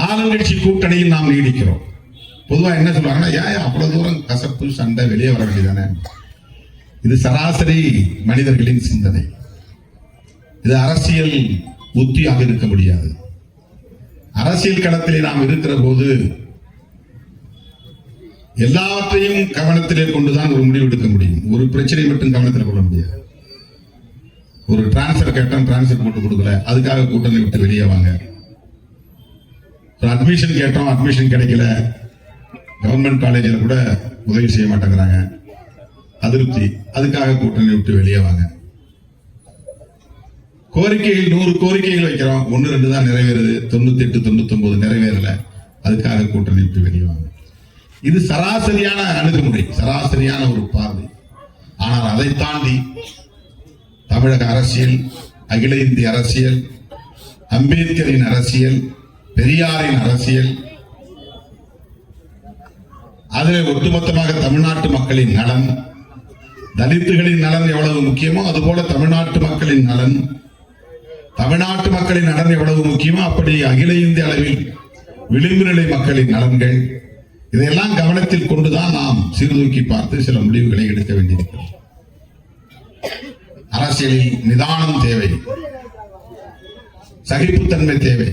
ஆளுங்கட்சி கூட்டணியில் நாம் நீடிக்கிறோம். பொதுவா என்ன சொல்றாங்கன்னா, ஏன் அவ்வளவு தூரம் கசப்பு சண்டை, வெளியே வர வேண்டியதானே? இது சராசரி மனிதர்களின் சிந்தனை. இது அரசியல் உத்தியாக இருக்க முடியாது. அரசியல் களத்திலே நாம் இருக்கிற போது எல்லாவற்றையும் கவனத்திலே கொண்டுதான் ஒரு முடிவு எடுக்க முடியும். ஒரு பிரச்சனை மட்டும் கவனத்தில் கொள்ள முடியாது. ஒரு டிரான்ஸ்பர் கேட்டோம், டிரான்ஸ்பர் போட்டு கொடுக்கல, அதுக்காக கூட்டணி விட்டு வெளியே வாங்க. அட்மிஷன் கேட்டோம், அட்மிஷன் கிடைக்கல, கவர்மெண்ட் காலேஜில் கூட உதவி செய்ய மாட்டேங்கிறாங்க, அதிருப்தி, அதுக்காக கூட்டணி விட்டு வெளியே வாங்க. கோரிக்கைகள் 100 கோரிக்கைகள் வைக்கிறோம், 1-2 தான் நிறைவேறுது, 98 99 நிறைவேறல, அதுக்காக கூட்டணி விட்டு வெளியே வாங்க. இது சராசரியான அணுகுமுறை, சராசரியான ஒரு பார்வை. ஆனால் அதை தாண்டி தமிழக அரசியல், அகில இந்திய அரசியல், அம்பேத்கரின் அரசியல், பெரியாரின் அரசியல், அதில் ஒட்டுமொத்தமாக தமிழ்நாட்டு மக்களின் நலன், தலித்துகளின் நலன் எவ்வளவு முக்கியமோ அதுபோல தமிழ்நாட்டு மக்களின் நலன், தமிழ்நாட்டு மக்களின் நலன் எவ்வளவு முக்கியமோ அப்படி அகில இந்திய அளவில் விளிம்பு நிலை மக்களின் நலன்கள், இதையெல்லாம் கவனத்தில் கொண்டுதான் நாம் சீர்தூக்கி பார்த்து சில முடிவுகளை எடுக்க வேண்டியிருக்கிறது. அரசியலில் நிதானம் தேவை, சகிப்புத்தன்மை தேவை,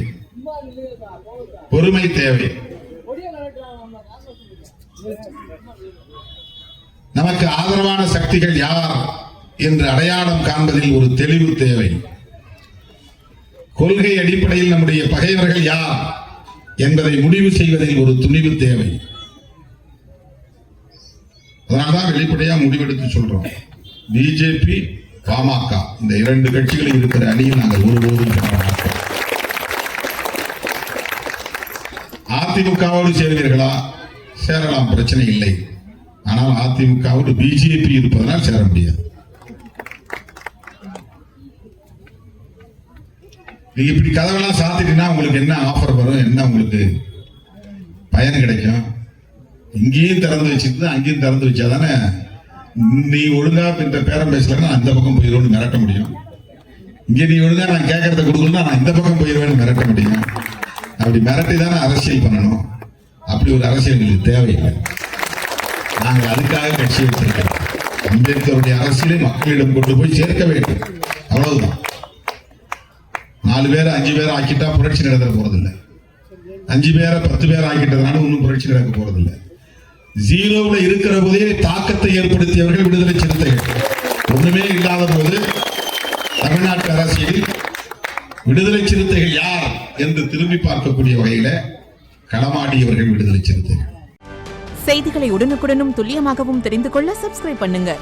பொறுமை தேவை. நமக்கு ஆதரவான சக்திகள் யார் என்று அடையாளம் காண்பதில் ஒரு தெளிவு தேவை. கொள்கை அடிப்படையில் நம்முடைய பகைவர்கள் யார் என்பதை முடிவு செய்வதில் ஒரு துணிவு தேவை. அதனால்தான் வெளிப்படையா முடிவெடுத்து சொல்றோம், பிஜேபி, பாமக இந்த 2 கட்சிகளில் இருக்கிற அணியில் நாங்கள் ஒருபோதும் அதிமுகவோடு சேர்வீர்களா? சேரலாம், பிரச்சனை இல்லை. ஆனால் அதிமுகவோடு பிஜேபி இருப்பதனால் சேர முடியாது. நீங்க இப்படி கதவெல்லாம் சாத்திட்டீங்கன்னா உங்களுக்கு என்ன ஆஃபர் வரும், என்ன உங்களுக்கு பயன் கிடைக்கும்? இங்கேயும் திறந்து வச்சுட்டு அங்கேயும் திறந்து வச்சாதானே நீ ஒழுங்கா இந்த பேரம் பேசலன்னா அந்த பக்கம் போயிடுவேன்னு மிரட்ட முடியும். இங்கே நீ ஒழுங்கா நான் கேட்கறத கொடுக்கணும்னா நான் இந்த பக்கம் போயிடுவேன்னு மிரட்ட முடியும். அப்படி மிரட்டி தானே அரசியல் பண்ணணும். அப்படி ஒரு அரசியல் எங்களுக்கு தேவையில்லை. நாங்கள் அதுக்காக கட்சி வச்சிருக்கிறோம். அம்பேத்கருடைய அரசியலை மக்களிடம் கொண்டு போய் சேர்க்க வேண்டும், அவ்வளவுதான். 4 பேரை 5 பேரை ஆக்கிட்டா புரட்சி நடத்த போறதில்லை. 5 பேரை 10 பேரை ஆக்கிட்டதுனால ஒன்றும் புரட்சி நடக்க போறதில்லை. 0ல இருக்கிற போதே தாக்கத்தை ஏற்படுத்தியவர்கள் விடுதலை சிறுத்தைகள். ஒண்ணுமே இல்லாத போது தமிழ்நாட்டு அரசியலில் விடுதலை சிறுத்தைகள் யார் என்று திரும்பி பார்க்கக்கூடிய வகையில களமாடியவர்கள் விடுதலை சிறுத்தைகள். செய்திகளை உடனுக்குடனும் துல்லியமாகவும் தெரிந்து கொள்ள சப்ஸ்கிரைப் பண்ணுங்க.